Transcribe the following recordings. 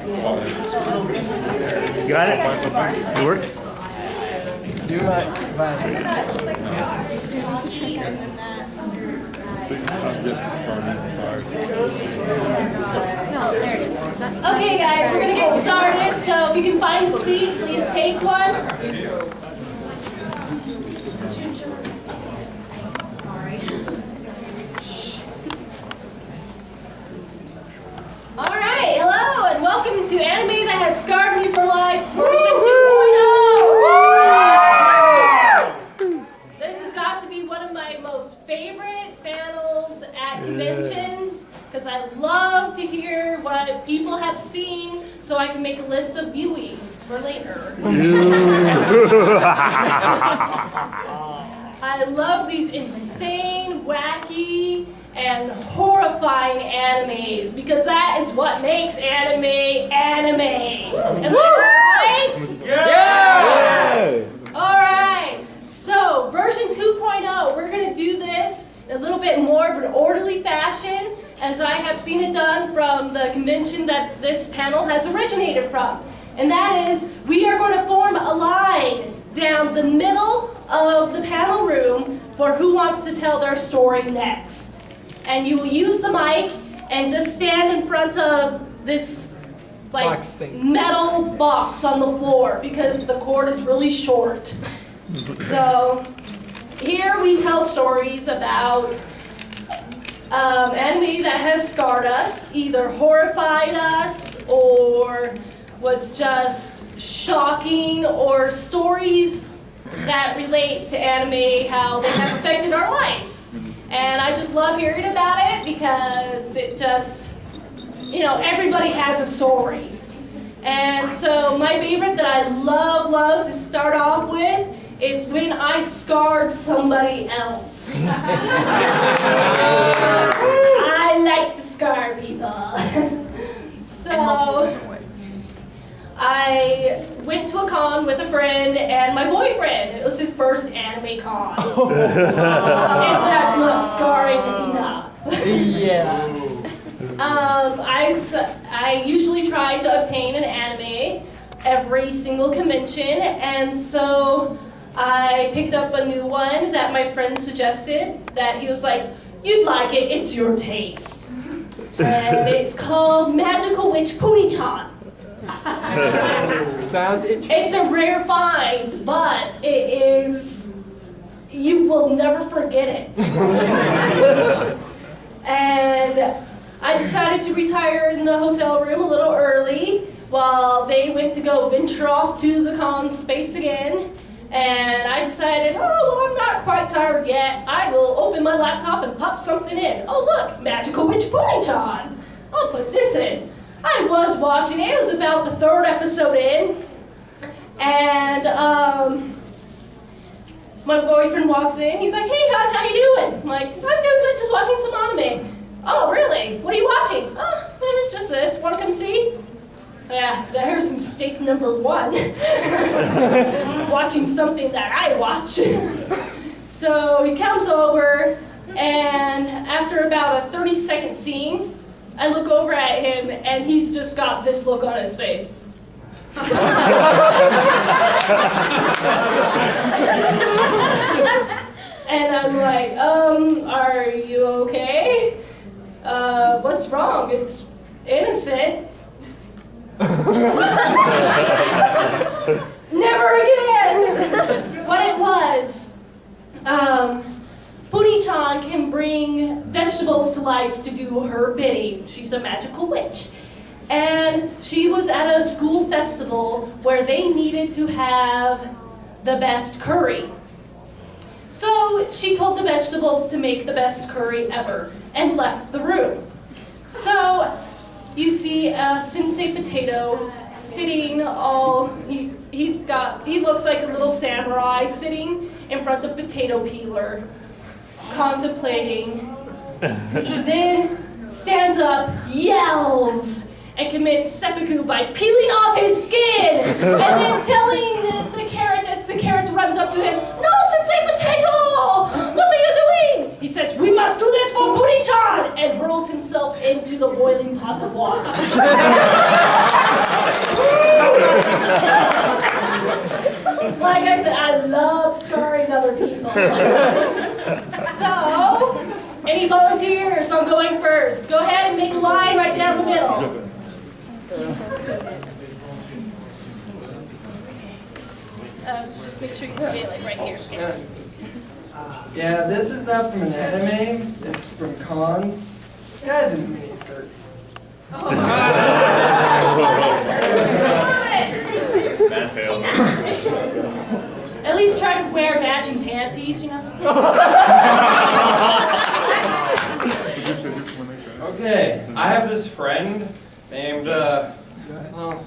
You got it? It worked? Do my Okay guys, we're gonna get started, so if you can find a seat, please take one. Alright, hello and welcome to Anime That Has Scarred Me for Life version 2.0. This has got to be one of my most favorite panels at conventions because I love to hear what people have seen so I can make a list of viewing for later. I love these insane, wacky, and horrifying animes because that is what makes anime anime. Am I right? Yeah! Alright, so version 2.0, we're going to do this in a little bit more of an orderly fashion as I have seen it done from the convention that this panel has originated from. And that is, we are going to form a line down the middle of the panel room for who wants to tell their story next. And you will use the mic and just stand in front of this metal box on the floor because the cord is really short. So here we tell stories about anime that has scarred us, either horrified us or was just shocking, or stories that relate to anime, how they have affected our lives. And I just love hearing about it because it just, everybody has a story. And so my favorite that I love to start off with is when I scarred somebody else. I like to scar people. So I went to a con with a friend and my boyfriend. It was his first anime con. If that's not scarring enough. Yeah. I usually try to obtain an anime every single convention, and so I picked up a new one that my friend suggested that he was like, "You'd like it, it's your taste." And it's called Magical Witch Punie-chan. Sounds interesting. It's a rare find, but it is, you will never forget it. And I decided to retire in the hotel room a little early while they went to go venture off to the con space again. And I decided, I'm not quite tired yet. I will open my laptop and pop something in. Oh look, Magical Witch Punie-chan. I'll put this in. I was watching it. It was about the third episode in. And my boyfriend walks in. He's like, "Hey, hon, how you doing?" I'm like, "I'm doing good, just watching some anime." "Oh, really? What are you watching?" Just this. Want to come see?" Yeah, there's mistake number one. Watching something that I watch. So he comes over, and after about a 30-second scene, I look over at him, and he's just got this look on his face. And I'm like, are you okay? What's wrong? It's innocent. Never again! What it was, Punie-chan can bring vegetables to life to do her bidding. She's a magical witch. And she was at a school festival where they needed to have the best curry. So she told the vegetables to make the best curry ever and left the room. So you see a sensei potato sitting he looks like a little samurai sitting in front of potato peeler, contemplating. He then stands up, yells, and commits seppuku by peeling off his skin, and then telling the carrot as the carrot runs up to him, "No, Sensei Potato! What are you doing?" He says, "We must do this for Punie-chan!" and hurls himself into the boiling pot of water. So, any volunteers on going first? Go ahead and make a line right down the middle. Just make sure you stay like right here. Okay. Yeah, this is not from an anime. It's from cons. Guys in miniskirts. Bad fail. At least try to wear matching panties, you know? Okay, I have this friend named, well,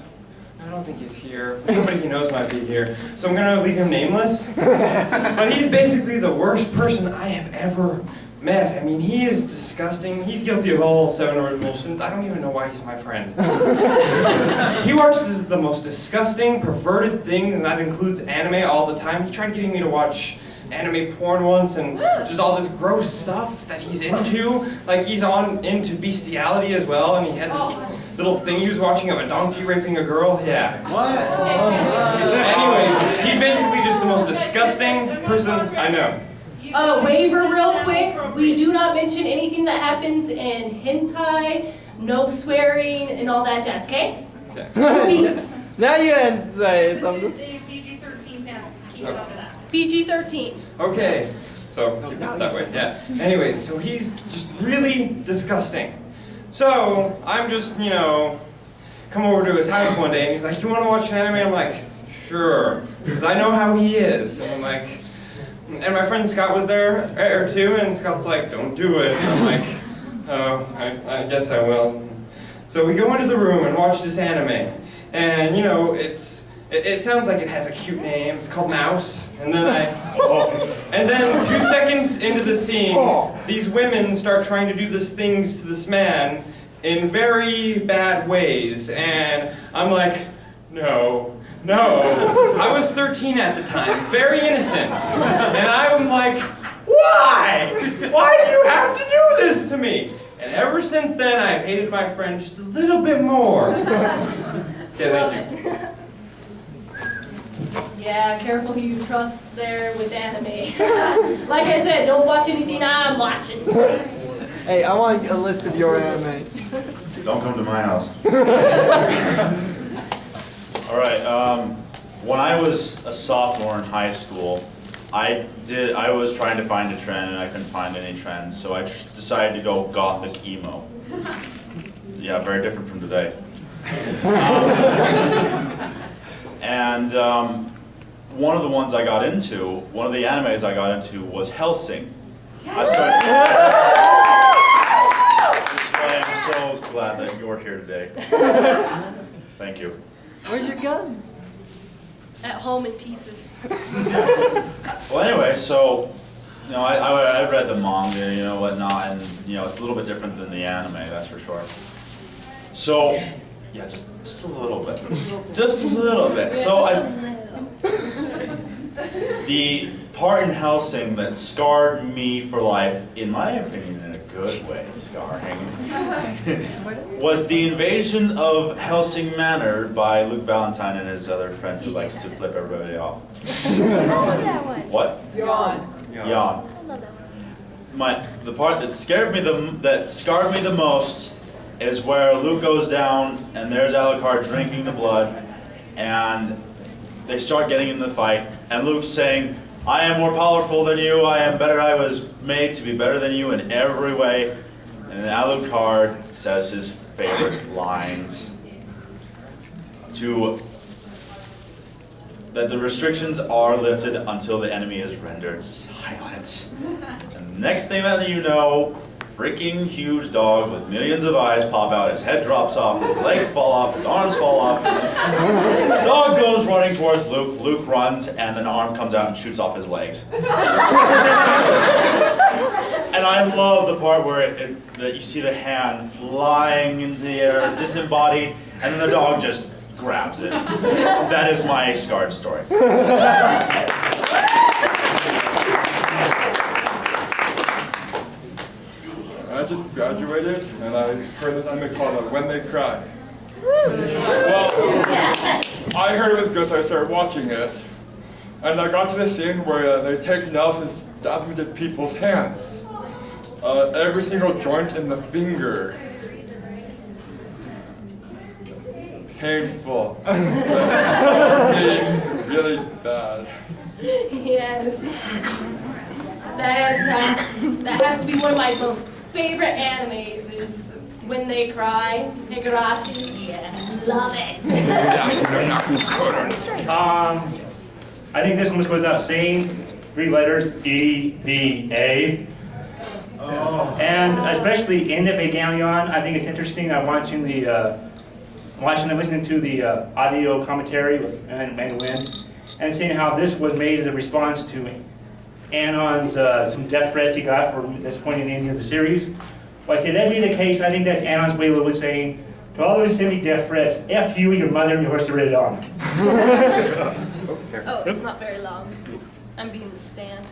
I don't think he's here. Somebody he knows might be here. So I'm gonna leave him nameless. But he's basically the worst person I have ever met. I mean, he is disgusting. He's guilty of all 7 original sins. I don't even know why he's my friend. He watches the most disgusting, perverted things, and that includes anime all the time. He tried getting me to watch anime porn once and just all this gross stuff that he's into. Like he's into bestiality as well, and he had this little thing he was watching of a donkey raping a girl. Yeah. What? Anyways, he's basically just the most disgusting person I know. Waiver real quick. We do not mention anything that happens in hentai, no swearing, and all that jazz, okay? Okay. Please. Now you can say something. PG-13 panel. Keep it under that. PG-13. Okay. So keep it that way. Yeah. Anyways, so he's just really disgusting. So I'm just, come over to his house one day and he's like, "You want to watch an anime?" I'm like, "Sure," because I know how he is. And I'm like, and my friend Scott was there too, and Scott's like, "Don't do it." And I'm like, "Oh, I guess I will." So we go into the room and watch this anime, and it sounds like it has a cute name. It's called Mouse, and then 2 seconds into the scene, these women start trying to do these things to this man in very bad ways, and I'm like, no. I was 13 at the time, very innocent, and I'm like, why? Why do you have to do this to me? And ever since then, I've hated my friend just a little bit more. Okay, thank you. Yeah, careful who you trust there with anime. Like I said, don't watch anything I'm watching. Hey, I want a list of your anime. Don't come to my house. All right. When I was a sophomore in high school, I was trying to find a trend and I couldn't find any trends, so I decided to go gothic emo. Yeah, very different from today. One of the ones I got into, one of the animes I got into was Hellsing. I am so glad that you're here today. Thank you. Where's your gun? At home in pieces. Well, anyway, so I read the manga, whatnot, and it's a little bit different than the anime, that's for sure. So, yeah, just a little bit, just a little bit. So the part in Hellsing that scarred me for life, in my opinion, in a good way, scarring, was the invasion of Hellsing Manor by Luke Valentine and his other friend who likes to flip everybody off. I love that one. What? Yawn. Yawn. I love that one. The part that scarred me the most is where Luke goes down and there's Alucard drinking the blood, and they start getting in the fight, and Luke's saying, "I am more powerful than you, I am better, I was made to be better than you in every way." And then Alucard says his favorite lines that the restrictions are lifted until the enemy is rendered silent. And the next thing that you know, freaking huge dog with millions of eyes pop out, his head drops off, his legs fall off, his arms fall off. The dog goes running towards Luke, Luke runs, and an arm comes out and shoots off his legs. And I love the part where that you see the hand flying in the air, disembodied, and then the dog just grabs it. That is my scarred story. I just graduated, and I heard this anime called When They Cry. Well, I heard it was good, so I started watching it. And I got to the scene where they take nails and stab into people's hands. Every single joint in the finger. Painful. Really bad. Yes. That has to be one of my most favorite animes is When They Cry, Higurashi. Yeah, love it. I think this one goes without saying. 3 letters, EVA. And especially in the Evangelion, I think it's interesting. I'm watching and listening to the audio commentary with Manuel, and seeing how this was made as a response to Anon's some death threats he got for this point in the end of the series. Well, I say that be the case. I think that's Anon's way of saying to all those sending death threats, F you, your mother, and your horse are ready on. Oh, it's not very long. I'm being the stand.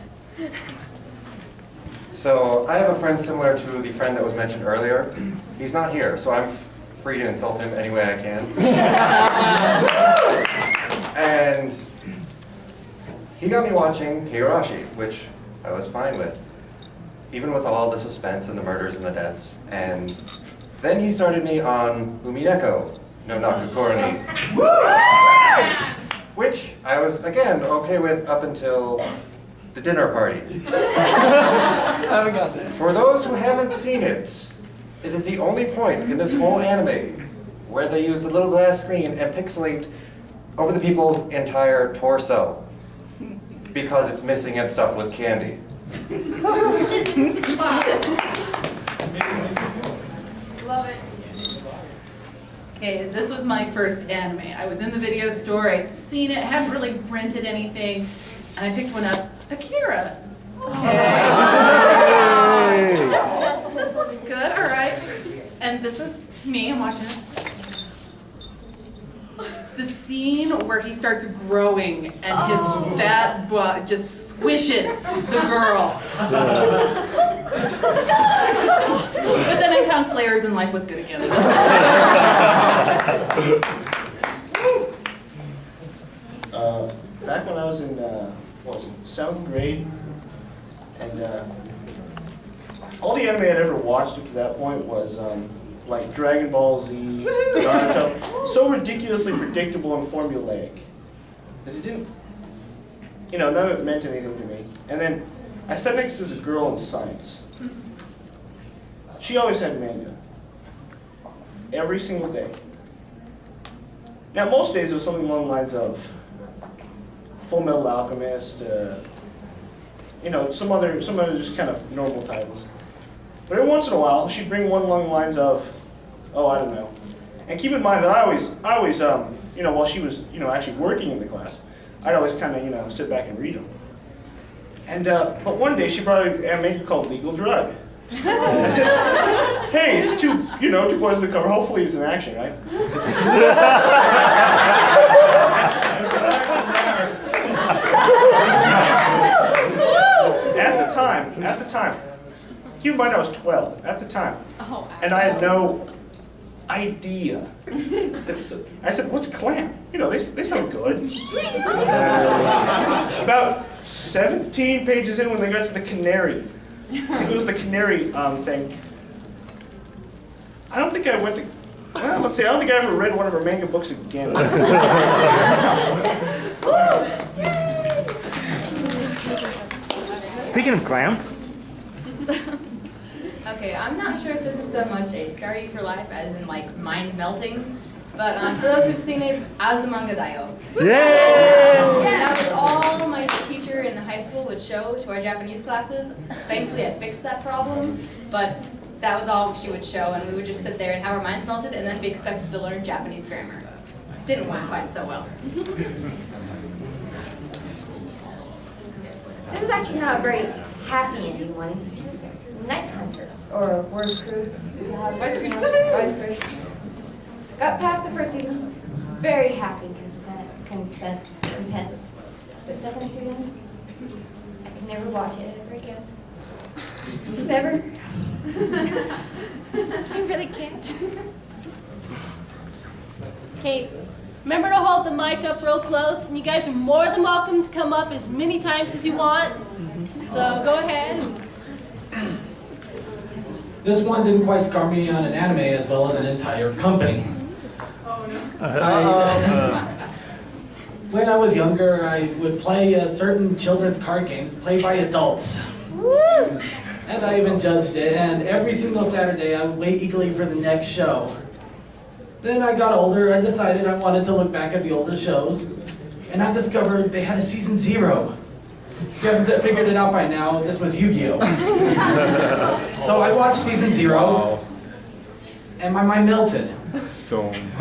So I have a friend similar to the friend that was mentioned earlier. He's not here, so I'm free to insult him any way I can. And he got me watching Higurashi, which I was fine with, even with all the suspense and the murders and the deaths. And then he started me on Umineko, no Naku Koroni, which I was, again, okay with up until the dinner party. For those who haven't seen it, it is the only point in this whole anime where they used a little glass screen and pixelate over the people's entire torso because it's missing and stuffed with candy. Love it. Okay, this was my first anime. I was in the video store, I'd seen it, hadn't really rented anything, and I picked one up, Akira. Okay. This looks good, all right. And this was me, I'm watching it. The scene where he starts growing and his fat butt just squishes the girl. But then I found Slayers and life was good again. Back when I was in, 7th grade, and all the anime I'd ever watched up to that point was like Dragon Ball Z, Naruto, so ridiculously predictable and formulaic that it didn't, none of it meant anything to me. And then I sat next to this girl in science. She always had manga. Every single day. Now, most days it was something along the lines of Full Metal Alchemist, some other just kind of normal titles. But every once in a while, she'd bring one along the lines of, I don't know. And keep in mind that I always, while she was, actually working in the class, I'd always kind of, sit back and read them. And, but one day she brought a manga called Legal Drug. I said, hey, it's two boys in the cover. Hopefully it's an action, right? At the time, keep in mind I was 12 at the time, and I had no idea. I said, what's clam? They sound good. About 17 pages in when they got to the canary. It was the canary thing. I don't think I went to, let's see, I don't think I ever read one of her manga books again. Speaking of clam. Okay, I'm not sure if this is so much a scar you for life as in like mind melting, but for those who've seen it, Azumanga Daioh. Yay! That was all my teacher in high school would show to our Japanese classes. Thankfully I fixed that problem, but that was all she would show, and we would just sit there and have our minds melted and then be expected to learn Japanese grammar. Didn't work quite so well. This is actually not a very happy ending one. Night Hunters, or Word Cruise. Wise Cruise. Got past the first season, very happy, content. But second season, I can never watch it ever again. Never. I really can't. Okay, Remember to hold the mic up real close, and you guys are more than welcome to come up as many times as you want. So go ahead. This one didn't quite scar me on an anime as well as an entire company. When I was younger, I would play certain children's card games played by adults. And I even judged it, and every single Saturday I would wait eagerly for the next show. Then I got older, I decided I wanted to look back at the older shows, and I discovered they had a season 0. If you haven't figured it out by now, this was Yu-Gi-Oh! So I watched season 0, and my mind melted.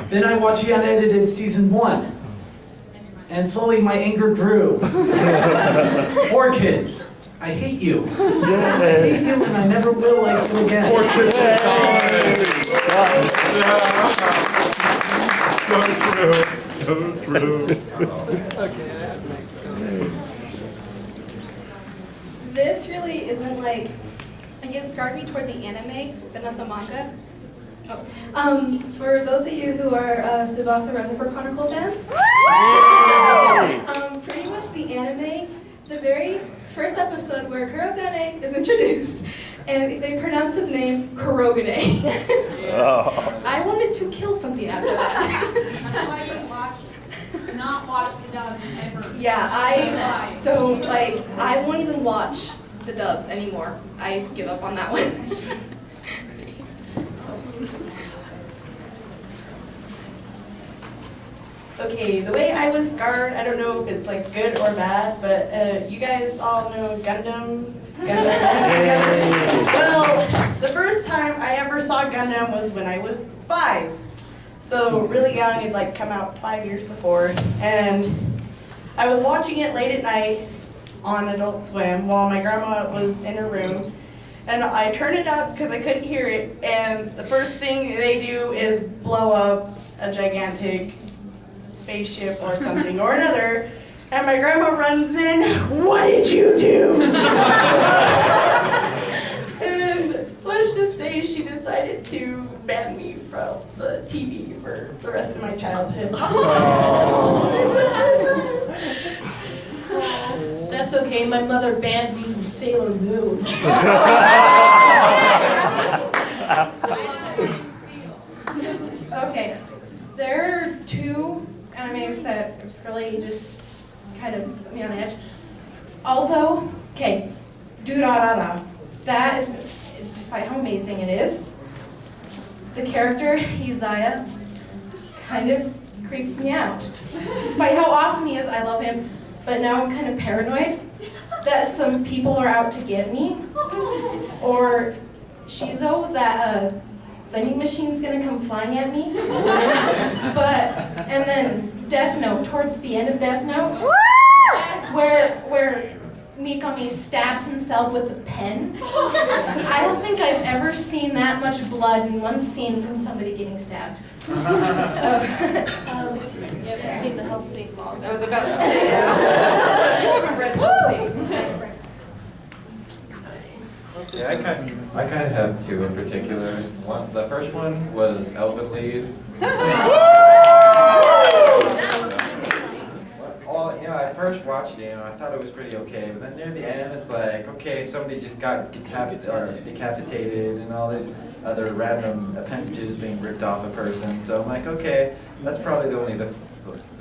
Then I watched the unedited season 1, and slowly my anger grew. 4 kids. I hate you. I hate you and I never will like you again. So true. This really isn't like, I guess, scarred me toward the anime, but not the manga. For those of you who are Tsubasa Reservoir Chronicle fans, pretty much the anime, the very first episode where Kurogane is introduced, and they pronounce his name Kurogane. I wanted to kill something after that. That's why you not watch the dub ever. Yeah, I don't like, I won't even watch the dubs anymore. I give up on that one. Okay, the way I was scarred, I don't know if it's like good or bad, but you guys all know Gundam? Well, the first time I ever saw Gundam was when I was 5. So really young, it'd like come out 5 years before. And I was watching it late at night on Adult Swim while my grandma was in her room. And I turned it up because I couldn't hear it. And the first thing they do is blow up a gigantic spaceship or something or another, and my grandma runs in, "What did you do?" And let's just say she decided to ban me from the TV for the rest of my childhood. That's okay, my mother banned me from Sailor Moon. Okay, there are 2 animes that really just kind of put me on edge. Although, okay, Durara, that is, despite how amazing it is, the character, Izaya, kind of creeps me out. Despite how awesome he is, I love him, but now I'm kind of paranoid that some people are out to get me. Or Shizo, that vending machine's gonna come flying at me. And then Death Note, towards the end of Death Note, where Mikami stabs himself with a pen. I don't think I've ever seen that much blood in one scene from somebody getting stabbed. You haven't seen the Hellsing manga. I was about to say that. I haven't read Hellsing. Yeah, I kind of have 2 in particular. The first one was Elfen Lied. Well, I first watched it, I thought it was pretty okay, but then near the end, it's like, okay, somebody just got decapitated, and all these other random appendages being ripped off a person. So I'm like, okay, that's probably the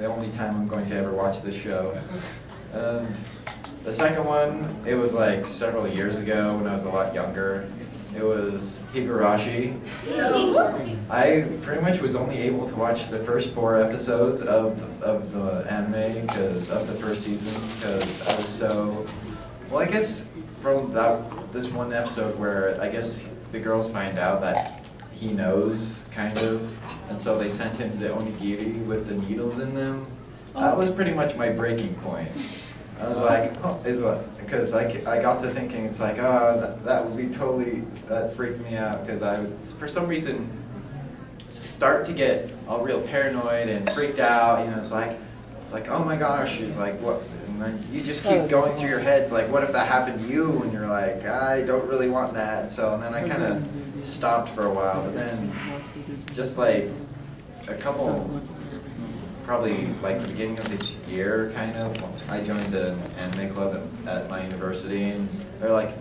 only time I'm going to ever watch this show. And the second one, it was like several years ago when I was a lot younger. It was Higurashi. I pretty much was only able to watch the first 4 episodes of the anime because of the first season because I was so, well, I guess from this one episode where I guess the girls find out that he knows, kind of, and so they sent him the onigiri with the needles in them. That was pretty much my breaking point. I was like, because I got to thinking, it's like, oh, that would be totally, that freaked me out, because I would, for some reason, start to get all real paranoid and freaked out, it's like, oh my gosh, it's like, what, and then you just keep going through your heads, like, what if that happened to you, and you're like, I don't really want that, so, and then I kind of stopped for a while, but then, just like, a couple probably like the beginning of this year, kind of. I joined an anime club at my university, and they're like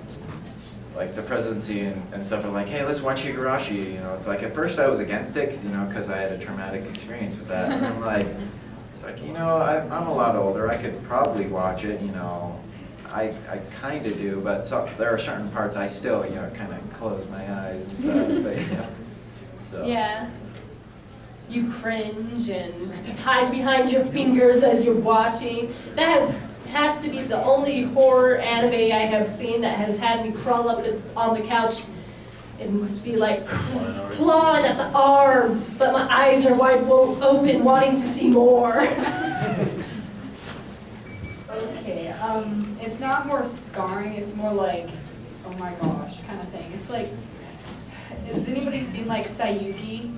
the presidency and stuff are like, hey, let's watch Higurashi. You know, it's like at first I was against it, because I had a traumatic experience with that. And I'm like, it's like, I'm a lot older. I could probably watch it. I kind of do, but there are certain parts I still, kind of close my eyes and stuff. But, so. Yeah. You cringe and hide behind your fingers as you're watching. That has to be the only horror anime I have seen that has had me crawl up on the couch and be like clawing at the arm, but my eyes are wide open, wanting to see more. Okay, it's not more scarring, it's more like, oh my gosh, kind of thing. It's like, has anybody seen like Saiyuki?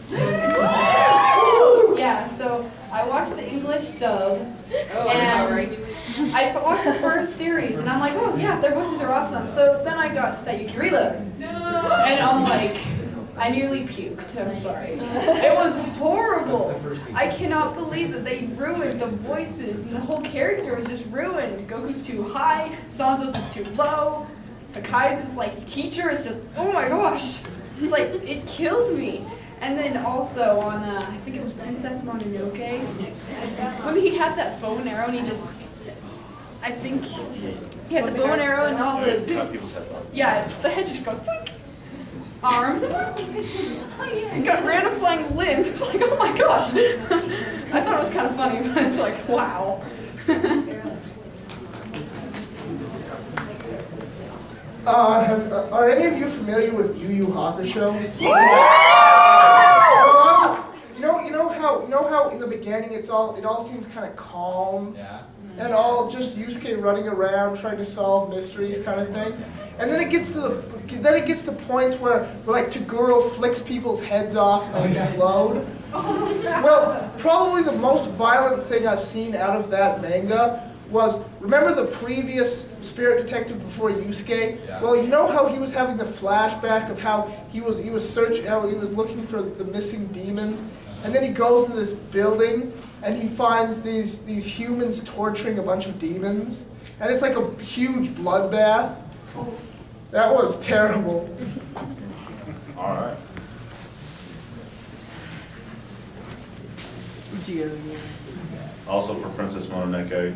Yeah, so I watched the English dub, and I watched the first series, and I'm like, oh yeah, their voices are awesome. So then I got to Saiyuki Reload, and I'm like, I nearly puked, I'm sorry. It was horrible. I cannot believe that they ruined the voices, and the whole character was just ruined. Goku's too high, Sanzo's is too low, Akai's like teacher is just, oh my gosh. It's like, it killed me. And then also on, I think it was Princess Mononoke, when he had that bow and arrow and he just, I think, he had the bow and arrow and all the, Cut people's heads off. yeah, the head just goes, boink, arm, and got random flying limbs. It's like, oh my gosh. I thought it was kind of funny, but it's like, wow. Are any of you familiar with Yu Hakasho? You know how in the beginning it all seems kind of calm, and all just Yusuke running around trying to solve mysteries kind of thing, and then it gets to points where like Toguro flicks people's heads off and they explode. Well, probably the most violent thing I've seen out of that manga was, remember the previous Spirit Detective before Yusuke? Yeah. Well, you know how he was having the flashback of how he was searching, how he was looking for the missing demons, and then he goes into this building and he finds these humans torturing a bunch of demons, and it's like a huge bloodbath. That was terrible. All right. Also for Princess Mononoke,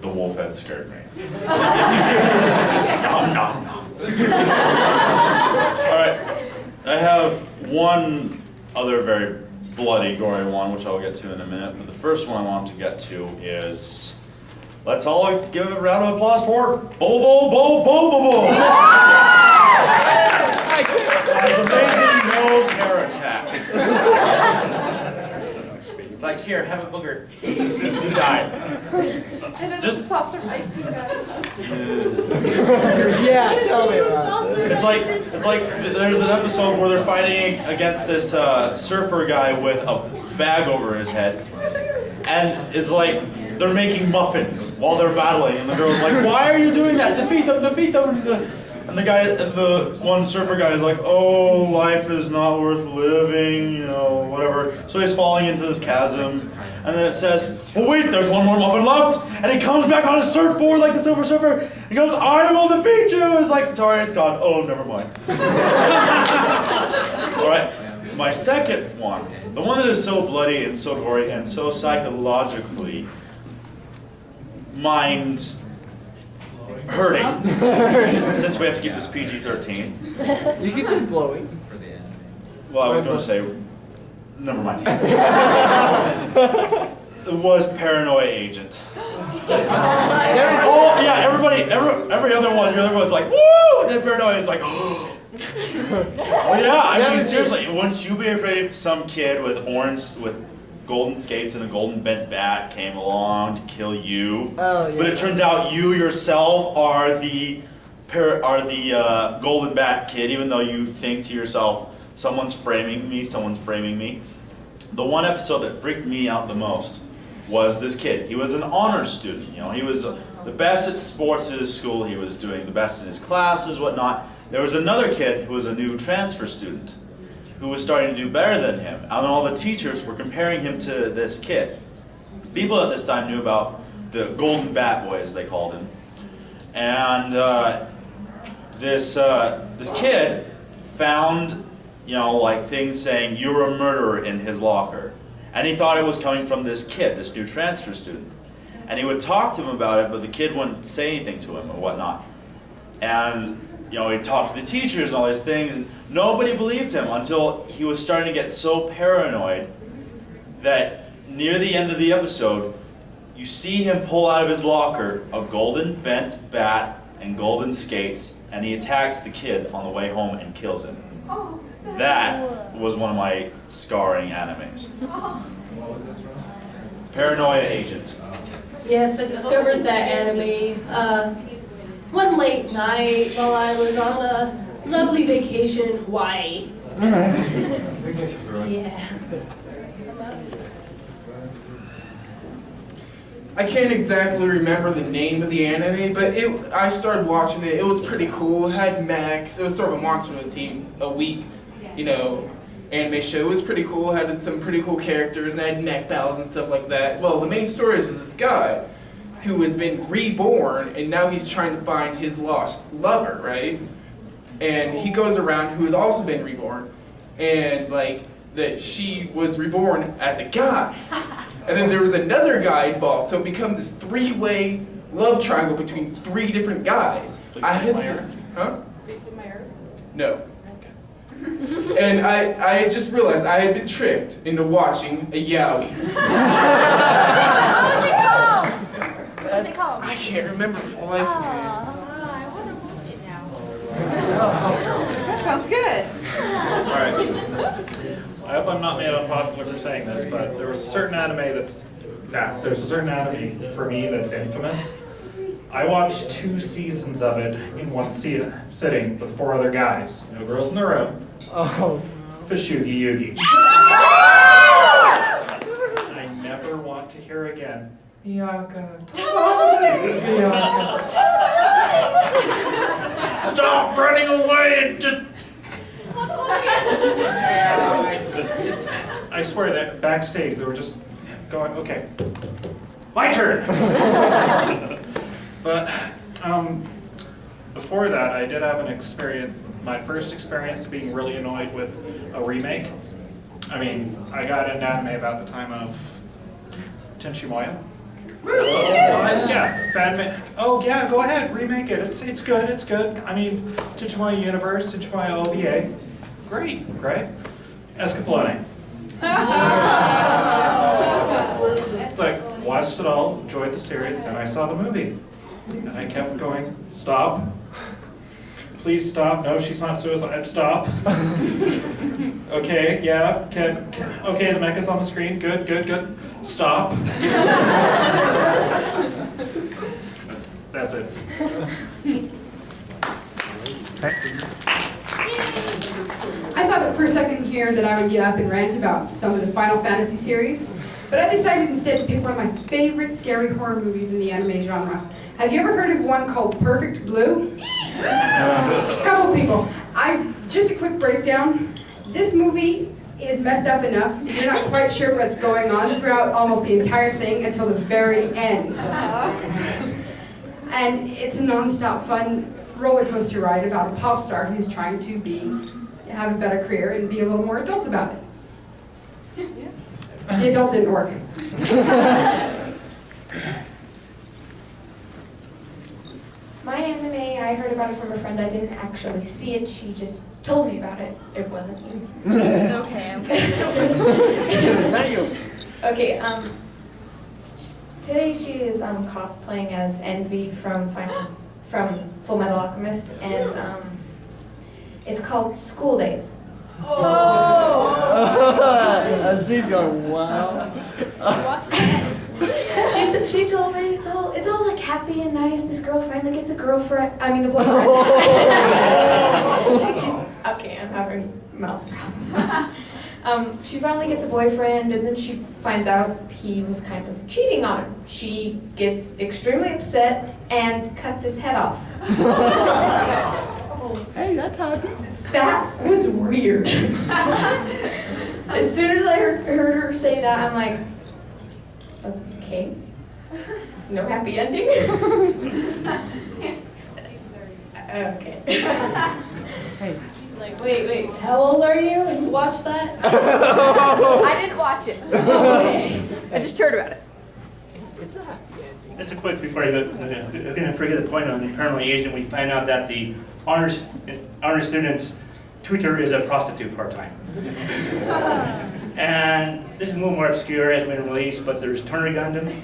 the wolf head scared me. Nom, nom, nom. Alright, I have one other very bloody, gory one, which I'll get to in a minute. But the first one I want to get to is, let's all give a round of applause for Bobobo-bo Bo-bobo. His amazing nose hair attack. It's like, here, have a booger. You die. And then Just it stops from ice cream guy. Yeah, tell me about it. It's like there's an episode where they're fighting against this surfer guy with a bag over his head, and it's like they're making muffins while they're battling, and the girl's like, "Why are you doing that? Defeat them! Defeat them!" And the one surfer guy is like, "Oh, life is not worth living, whatever." So he's falling into this chasm, and then it says, "Oh wait, there's one more muffin left," and he comes back on his surfboard like the Silver Surfer. He goes, "I will defeat you." It's like, sorry, it's gone. Oh, never mind. All right, my second one, the one that is so bloody and so gory and so psychologically mind hurting, since we have to keep this PG-13. You can say blowing. Well, I was going to say, never mind. It was Paranoia Agent. Oh yeah, every other one, everyone's like, woo! And then Paranoia is like, oh. Well, yeah, I mean, seriously, wouldn't you be afraid if some kid with golden skates and a golden bent bat came along to kill you? Oh, yeah. But it turns out you yourself are the golden bat kid, even though you think to yourself, someone's framing me. The one episode that freaked me out the most was this kid. He was an honor student. He was the best at sports at his school. He was doing the best in his classes, whatnot. There was another kid who was a new transfer student who was starting to do better than him. And all the teachers were comparing him to this kid. People at this time knew about the Golden Bat Boy, as they called him. And this kid found, like things saying, "You're a murderer" in his locker. And he thought it was coming from this kid, this new transfer student. And he would talk to him about it, but the kid wouldn't say anything to him or whatnot. And he talked to the teachers and all these things, and nobody believed him until he was starting to get so paranoid that near the end of the episode, you see him pull out of his locker a golden bent bat and golden skates, and he attacks the kid on the way home and kills him. That was one of my scarring animes. What was this from? Paranoia Agent. Yes, I discovered that anime one late night while I was on a lovely vacation in Hawaii. Yeah. I can't exactly remember the name of the anime, but I started watching it. It was pretty cool. It had Max. It was sort of a Monster a week, anime show. It was pretty cool. It had some pretty cool characters and had neck battles and stuff like that. Well, the main story is this guy who has been reborn, and now he's trying to find his lost lover, right? And he goes around who has also been reborn, and that she was reborn as a guy. And then there was another guy involved, so it became this three-way love triangle between three different guys. Huh? No. And I just realized I had been tricked into watching a yaoi. What's it called? I can't remember for the life of me. I want to watch it now. That sounds good. Alright. I hope I'm not made unpopular for saying this, but there's a certain anime for me that's infamous. I watched 2 seasons of it in one sitting with 4 other guys. No girls in the room. Oh. Fushigi Yugi. I never want to hear again. Miyaka. Stop running away and just... I swear that backstage they were just going, okay, my turn. But before that, I did have an experience, my first experience of being really annoyed with a remake. I mean, I got into anime about the time of Tenchi Muyo. Yeah, oh yeah, go ahead, remake it. It's good, it's good. I mean, Tenchi Muyo Universe, Tenchi Muyo OVA. Great, right? Escaflowne. It's like, watched it all, enjoyed the series, then I saw the movie. And I kept going, stop. Please stop. No, she's not suicide. Stop. Okay, yeah. Okay, the mecha's on the screen. Good, good, good. Stop. That's it. I thought for a second here that I would get up and rant about some of the Final Fantasy series, but I decided instead to pick one of my favorite scary horror movies in the anime genre. Have you ever heard of one called Perfect Blue? A couple people. Just a quick breakdown. This movie is messed up enough that you're not quite sure what's going on throughout almost the entire thing until the very end. And it's a non-stop fun roller coaster ride about a pop star who's trying to have a better career and be a little more adult about it. The adult didn't work. My anime, I heard about it from a friend. I didn't actually see it. She just told me about it. It wasn't you. Okay. Not you. Okay. Today she is cosplaying as Envy from Full Metal Alchemist, and it's called School Days. Oh! She's going, wow. Watch that. She told me it's all like happy and nice. This girl finally gets a boyfriend. Okay, I'm having mouth problems. She finally gets a boyfriend, and then she finds out he was kind of cheating on her. She gets extremely upset and cuts his head off. Hey, that's happy. That was weird. As soon as I heard her say that, I'm like, Okay. No happy ending? Okay. Like, wait, how old are you? And you watched that? I didn't watch it. Okay. I just heard about it. Just a quick, before I go, I'm gonna forget the point on the Paranoia Agent, we find out that the honors student's tutor is a prostitute part-time. And this is a little more obscure, hasn't been released, but there's Turner Gundam.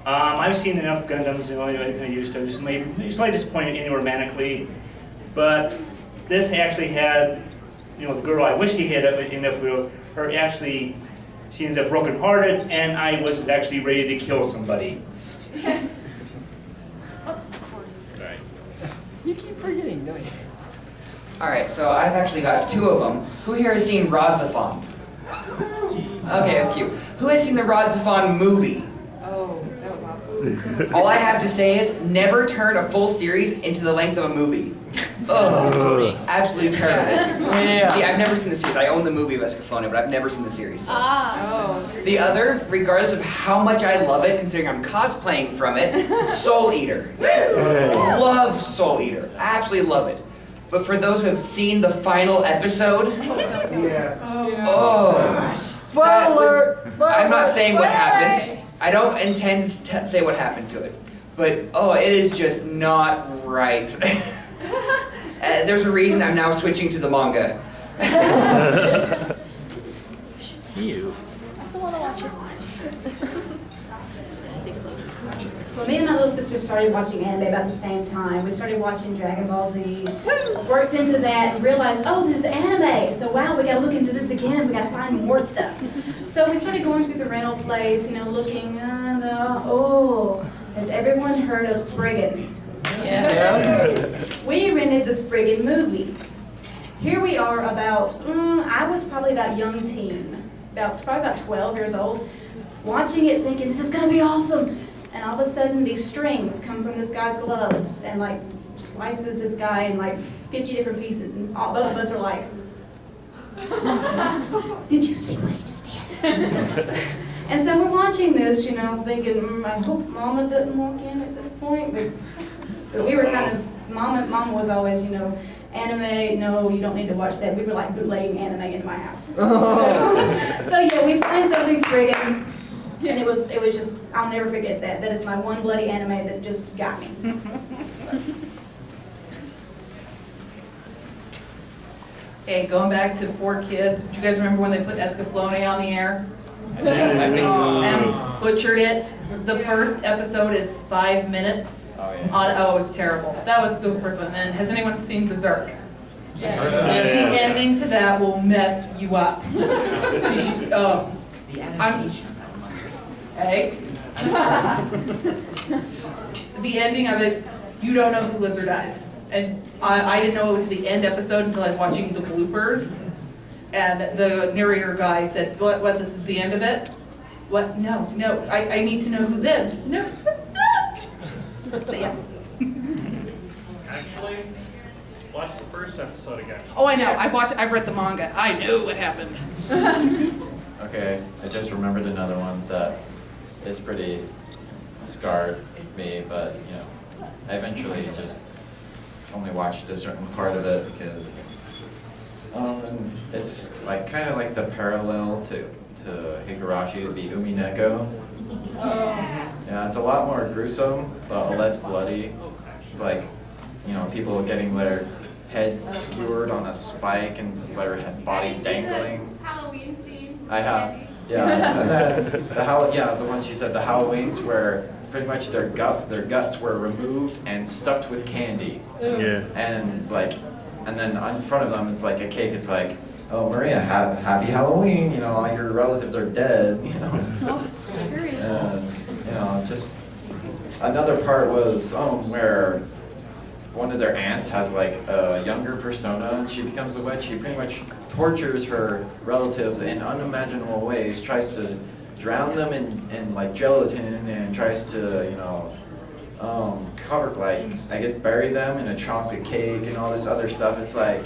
I've seen enough Gundams, I kind of used to, just maybe slightly disappointed in romantically, but this actually had, the girl I wished he had enough with her actually, she ends up brokenhearted, and I was actually ready to kill somebody. Right. You keep forgetting, don't you? Alright, so I've actually got two of them. Who here has seen RahXephon? Okay, a few. Who has seen the RahXephon movie? Oh, that was awful. All I have to say is, never turn a full series into the length of a movie. Ugh, absolutely terrible. Yeah. See, I've never seen the series. I own the movie of Escaflowne, but I've never seen the series. So. Ah. The other, regardless of how much I love it, considering I'm cosplaying from it, Soul Eater. Love Soul Eater. Absolutely love it. But for those who have seen the final episode, Spoiler! I'm not saying what happened. I don't intend to say what happened to it. But, it is just not right. There's a reason I'm now switching to the manga. You. I want to watch it. Stay close. Well, me and my little sister started watching anime about the same time. We started watching Dragon Ball Z, worked into that, and realized, this is anime. So wow, we gotta look into this again. We gotta find more stuff. So we started going through the rental place, looking. Has everyone heard of Sprigit? Yeah. We rented the Sprigit movie. Here we are about, I was probably about young teen, probably about 12 years old, watching it thinking, this is gonna be awesome. And all of a sudden, these strings come from this guy's gloves and slices this guy in 50 different pieces. And both of us are like, did you see what he just did? And so we're watching this, thinking, I hope Mama doesn't walk in at this point. But we were kind of, Mama was always, anime, no, you don't need to watch that. We were bootlegging anime into my house. So yeah, we find something Sprigit. And it was just, I'll never forget that. That is my one bloody anime that just got me. Okay, going back to 4Kids. Do you guys remember when they put Escaflowne on the air? I think so. And butchered it. The first episode is 5 minutes. Oh, yeah. It was terrible. That was the first one. And then, has anyone seen Berserk? Yeah. The ending to that will mess you up. Hey. The ending of it, you don't know who lives or dies. And I didn't know it was the end episode until I was watching the bloopers. And the narrator guy said, what, this is the end of it? What, no, I need to know who lives. No. But yeah. Actually, watch the first episode again. Oh, I know, I've read the manga. I know what happened. Okay, I just remembered another one that is pretty scarred me, but I eventually just only watched a certain part of it because it's kind of like the parallel to Higurashi would be Umineko. Yeah, it's a lot more gruesome, but less bloody. It's people getting their head skewered on a spike and their body dangling. Halloween scene. I have, yeah. And then the one she said, the Halloweens, where pretty much their guts were removed and stuffed with candy. Yeah. And it's and then in front of them it's like a cake. It's like, oh Maria, happy Halloween. All your relatives are dead. Oh, scary. And just another part was where one of their aunts has a younger persona, and she becomes the witch. She pretty much tortures her relatives in unimaginable ways, tries to drown them in gelatin, and tries to cover bury them in a chocolate cake and all this other stuff. It's like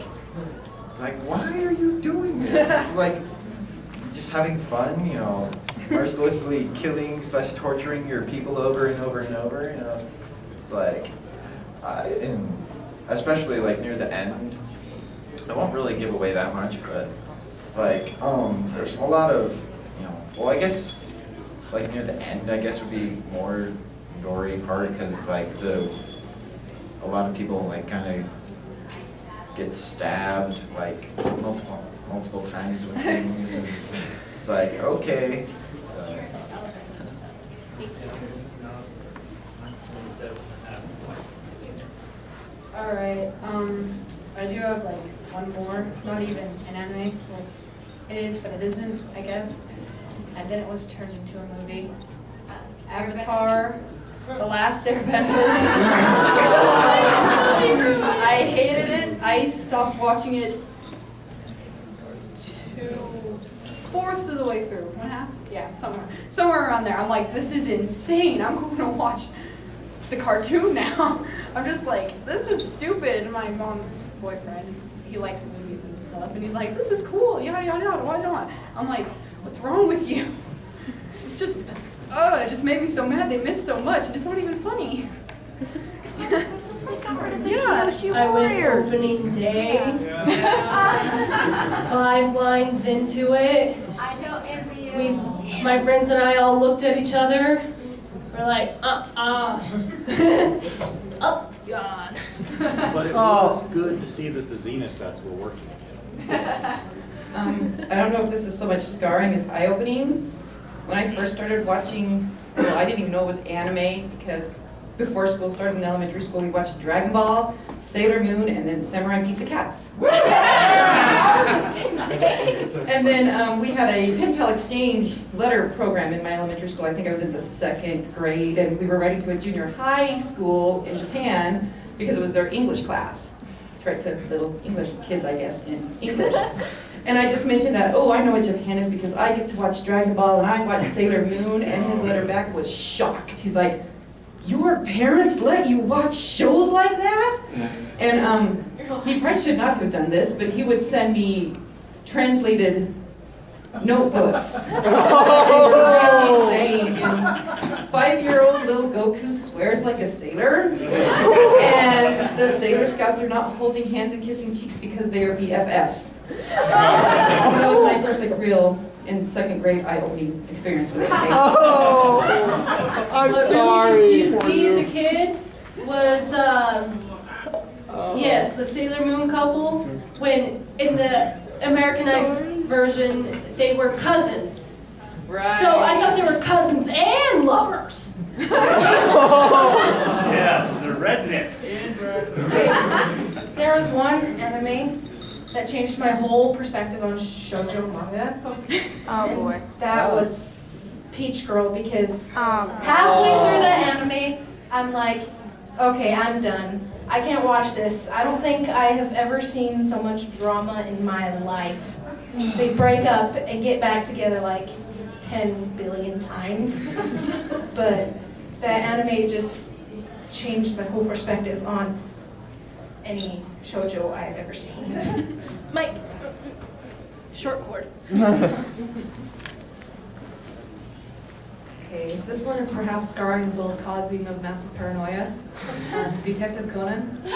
why are you doing this? It's just having fun, mercilessly killing / torturing your people over and over and over. You know, it's like, and especially like near the end. I won't really give away that much, but it's like there's a lot of, you know, well, I guess like near the end, I guess would be more gory part because like a lot of people like kind of get stabbed like multiple times with things, and it's like okay. All right. I do have like one more. It's not even an anime. Well, it is, but it isn't, I guess. And then it was turned into a movie. Avatar, The Last Airbender. I hated it. I stopped watching it 2/4 of the way through. 1/2? Yeah, somewhere around there. I'm like, this is insane. I'm going to watch the cartoon now. I'm just like, this is stupid. And my mom's boyfriend, he likes movies and stuff, and he's like, this is cool, yada yada yada, why not? I'm like, what's wrong with you? It's just, it just made me so mad. They missed so much, and it's not even funny. Yeah, I went opening day. 5 lines into it. I don't envy you. My friends and I all looked at each other. We're like, oh, God. But it was good to see that the Xena sets were working. I don't know if this is so much scarring as eye-opening. When I first started watching, well, I didn't even know it was anime because before school started in elementary school, we watched Dragon Ball, Sailor Moon, and then Samurai Pizza Cats. And then we had a pen pal exchange letter program in my elementary school. I think I was in the 2nd grade, and we were writing to a junior high school in Japan because it was their English class. Right to little English kids, I guess, in English. And I just mentioned that, oh, I know what Japan is because I get to watch Dragon Ball and I watch Sailor Moon, and his letter back was shocked. He's like, your parents let you watch shows like that? And he probably should not have done this, but he would send me translated notebooks. They were really saying, and 5-year-old little Goku swears like a sailor, and the Sailor Scouts are not holding hands and kissing cheeks because they are BFFs. So that was my first like real, in 2nd grade, eye-opening experience with anything. Oh, I'm sorry. What confused me as a kid was, yes, the Sailor Moon couple, when in the Americanized version, they were cousins. Right. So I thought they were cousins and lovers. Yes, the redneck. There was one anime that changed my whole perspective on shoujo manga. Oh boy. That was Peach Girl, because halfway through the anime, I'm like, okay, I'm done. I can't watch this. I don't think I have ever seen so much drama in my life. They break up and get back together like 10 billion times. But that anime just changed my whole perspective on any shoujo I've ever seen. Mike, short cord. Okay, this one is perhaps scarring as well as causing of massive paranoia. Detective Conan. It's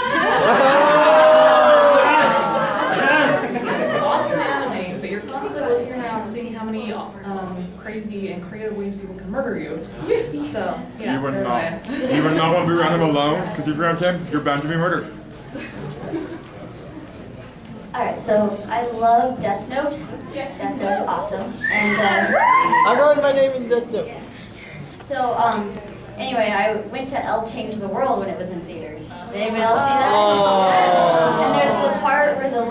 awesome anime, but you're constantly looking around seeing how many crazy and creative ways people can murder you. So, yeah, You would paranoia. not. You would not want to be around him alone, because if you're around him, you're bound to be murdered. Alright, so I love Death Note. Death Note is awesome. And I wrote my name in Death Note. so anyway, I went to El Change the World when it was in theaters. Did anybody else see that? Oh. And there's the part where the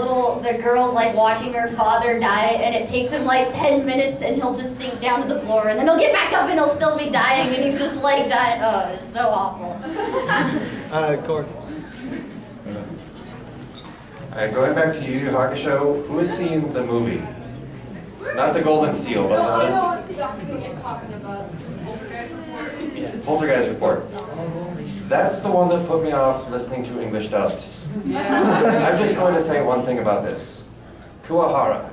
girl's like watching her father die, and it takes him like 10 minutes, and he'll just sink down to the floor, and then he'll get back up and he'll still be dying, and he's just like dying. Oh, it's so awful. Cor. Going back to Yu Hakasho, who has seen the movie? Not the Golden Seal, but I know the what document you're talking about. Poltergeist Report. That's the one that put me off listening to English dubs. I'm just going to say one thing about this. Kuwahara.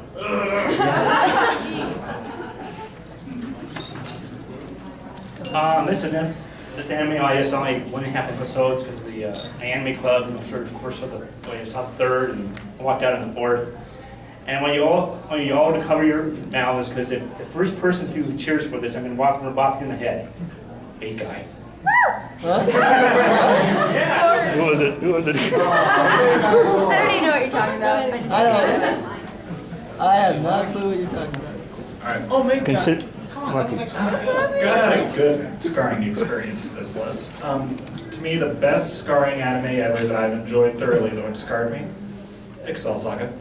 This anime, I just saw like 1.5 episodes because the anime club, and of course, I saw the third and I walked out in the fourth. And when you all to cover your mouths, because if the first person who cheers for this, I'm going to bop you in the head. Maid Guy. Yeah. Who was it? Who was it? I already know what you're talking about. I have no clue what you're talking about. Alright. Oh, Maid Guy. God had a good scarring experience this list. To me, the best scarring anime ever that I've enjoyed thoroughly, though it scarred me, Excel Saga.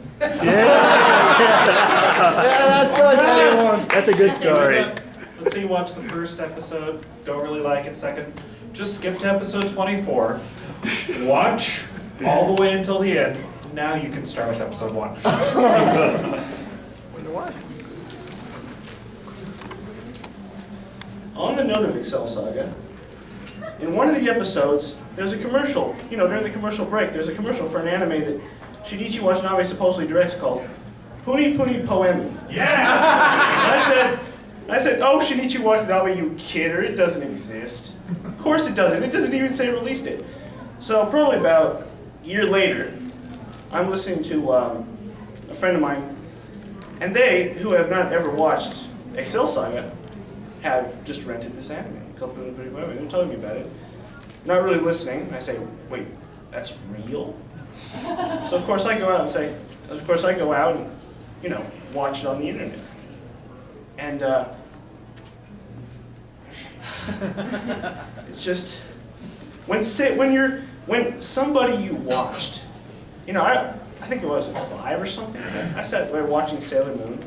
That's a good story. Let's say you watch the first episode, don't really like it, second, just skip to episode 24, watch all the way until the end, now you can start with episode 1. Wonder why. On the note of Excel Saga, in one of the episodes, there's a commercial. You know, during the commercial break, there's a commercial for an anime that Shinichi Watanabe supposedly directs called Punie-chan Poemi. Yeah! I said, oh, Shinichi Watanabe, you kidder, it doesn't exist. Of course it doesn't. It doesn't even say release date. So probably about a year later, I'm listening to a friend of mine, and they, who have not ever watched Excel Saga, have just rented this anime called Punie-chan Poemi. They're telling me about it. Not really listening, and I say, wait, that's real? So of course I go out and you know, watch it on the internet. And it's just when somebody you watched, you know, I think it was 5 or something. I sat there watching Sailor Moon.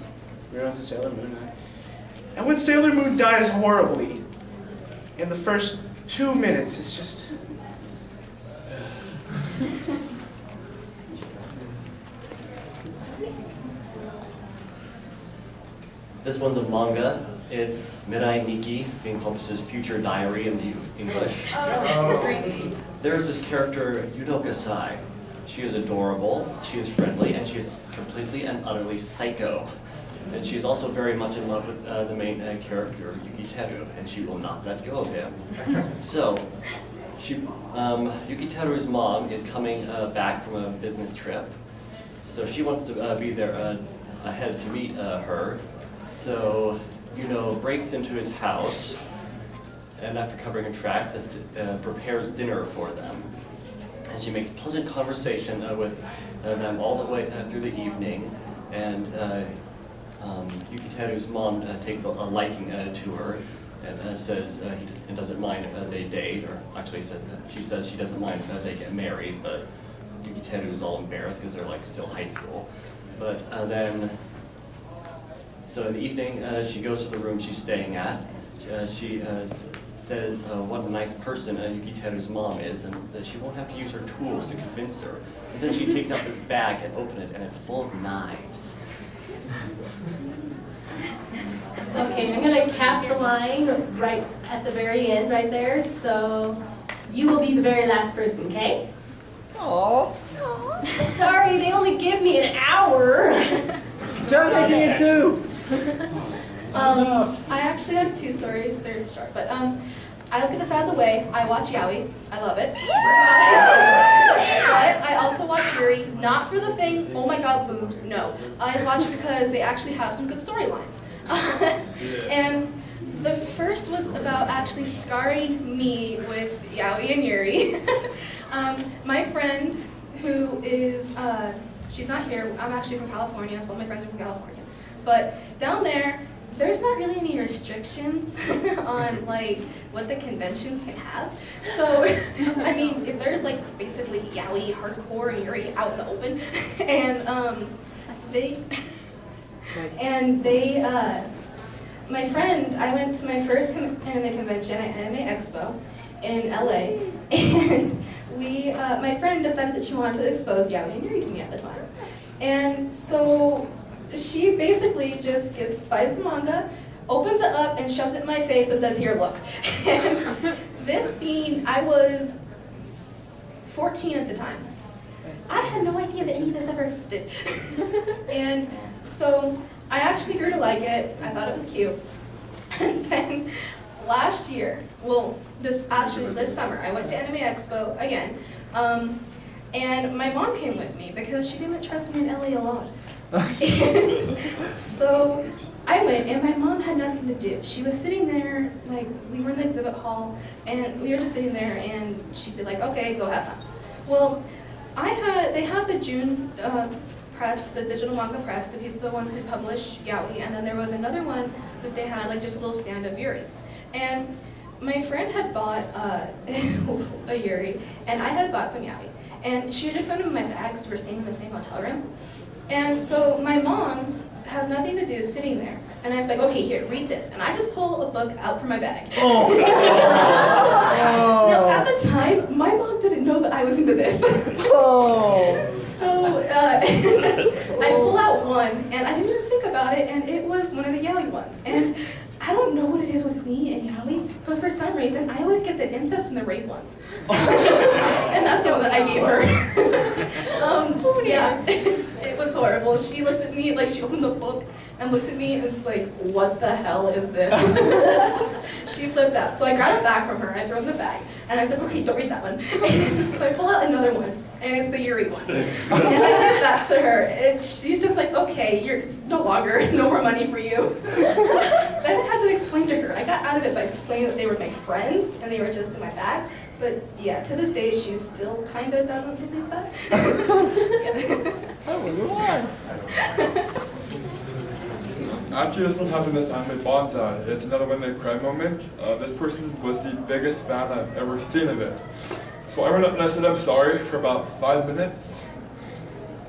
We were on to Sailor Moon, and when Sailor Moon dies horribly in the first 2 minutes, it's just. This one's a manga. It's Mirai Nikki, being published as Future Diary in the English. There's this character, Yudoka Sai. She is adorable, she is friendly, and she is completely and utterly psycho. And she is also very much in love with the main character, Yukiteru, and she will not let go of him. So, Yukiteru's mom is coming back from a business trip. So she wants to be there ahead to meet her. So, breaks into his house, and after covering her tracks, prepares dinner for them. And she makes pleasant conversation with them all the way through the evening, and Yukiteru's mom takes a liking to her, and says he doesn't mind if they date, or actually she says she doesn't mind if they get married, but Yukiteru is all embarrassed because they're like still high school. But so in the evening, she goes to the room she's staying at. She says what a nice person Yukiteru's mom is, and that she won't have to use her tools to convince her. And then she takes out this bag and opens it, and it's full of knives. So, okay, I'm going to cap the line right at the very end, right there. So, you will be the very last person, okay? Aww. Sorry, they only give me an hour. Try making it 2. I actually have 2 stories. They're short, but I'll get this out of the way. I watch yaoi. I love it. But I also watch Yuri, not for the thing, oh my god, boobs, no. I watch it because they actually have some good storylines. And the first was about actually scarring me with yaoi and Yuri. My friend, who is, she's not here, I'm actually from California, so all my friends are from California. But down there's not really any restrictions on like what the conventions can have. So, I mean, if there's like basically yaoi, hardcore, and Yuri out in the open, and my friend, I went to my first anime convention at Anime Expo in LA, and my friend decided that she wanted to expose yaoi and Yuri to me at the time. And so she basically just buys the manga, opens it up, and shoves it in my face and says, here, look. And this being, I was 14 at the time. I had no idea that any of this ever existed. And so I actually grew to like it. I thought it was cute. And then last year, well, this summer, I went to Anime Expo again, and my mom came with me because she didn't trust me in LA alone. So I went, and my mom had nothing to do. She was sitting there, like, we were in the exhibit hall, and we were just sitting there, and she'd be like, okay, go have fun. Well, they have the June press, the digital manga press, the ones who publish yaoi, and then there was another one that they had, like, just a little stand of yuri. And my friend had bought a yuri, and I had bought some yaoi. And she had just thrown them in my bag because we were staying in the same hotel room. And so my mom has nothing to do sitting there. And I was like, okay, here, read this. And I just pull a book out from my bag. Oh. Now, at the time, my mom didn't know that I was into this. Oh. So I pull out one, and I didn't even think about it, and it was one of the yaoi ones. And I don't know what it is with me and yaoi, but for some reason, I always get the incest and the rape ones. And that's the one that I gave her. Yeah, it was horrible. She looked at me, like she opened the book and looked at me and it's like, what the hell is this? She flipped out. So I grabbed it back from her and I threw it in the bag. And I was like, okay, don't read that one. So I pull out another one, and it's the Yuri one. And I give that to her, and she's just like, okay, you're no more money for you. Then I had to explain to her. I got out of it by explaining that they were my friends, and they were just in my bag. But yeah, to this day, she still kind of doesn't believe that. Actually, this one happened this Anime Banzai. It's another when they cry moment. This person was the biggest fan I've ever seen of it. So I went up and I said I'm sorry for about 5 minutes.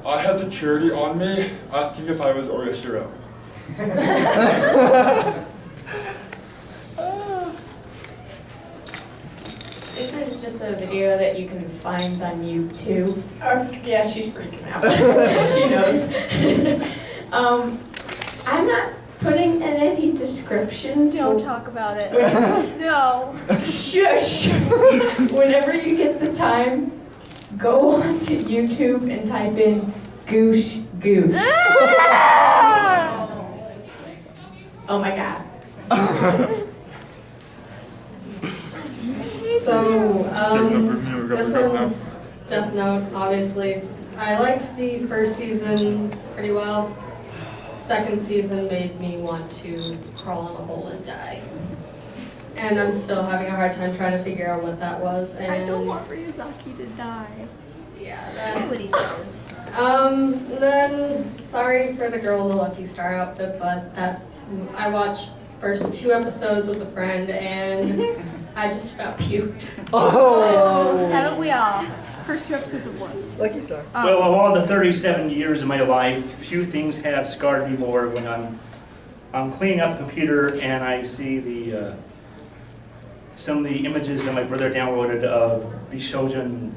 I had security on me asking if I was Orishiro. This is just a video that you can find on YouTube. Oh, yeah, she's freaking out. She knows. I'm not putting in any descriptions. Don't talk about it. No. Shush! Whenever you get the time, go onto YouTube and type in goosh goosh. Oh my god. So, this one's Death Note, obviously. I liked the first season pretty well. Second season made me want to crawl in a hole and die. And I'm still having a hard time trying to figure out what that was. And I don't want Ryuzaki to die. Yeah, that. Nobody does. Then, sorry for the girl in the Lucky Star outfit, but I watched first 2 episodes with a friend and I just about puked. Oh! Haven't we all? First 2 episodes of what? Lucky Star. Well, of all the 37 years of my life, few things have scarred me more when I'm cleaning up the computer and I see some of the images that my brother downloaded of Bishoujin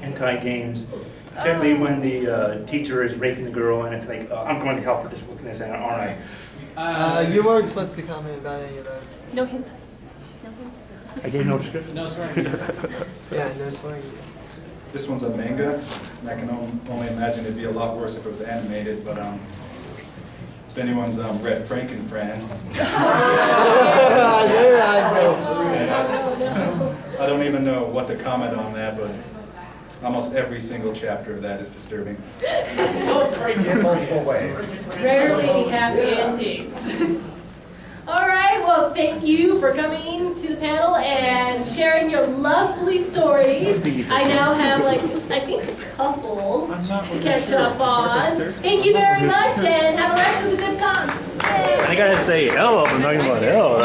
hentai games, particularly when the teacher is raping the girl and it's like, I'm going to hell for just looking at this, aren't I? You weren't supposed to comment about any of those. No hint. I gave no description. No swearing. Yeah, no swearing. This one's a manga, and I can only imagine it'd be a lot worse if it was animated, but if anyone's read Frankenfran, I don't even know what to comment on that, but almost every single chapter of that is disturbing. In multiple ways. Rarely any happy endings. All right, well, thank you for coming to the panel and sharing your lovely stories. I now have, like, I think a couple to catch up on. Thank you very much, and have a rest of the good con. I gotta say L, I'm talking about L.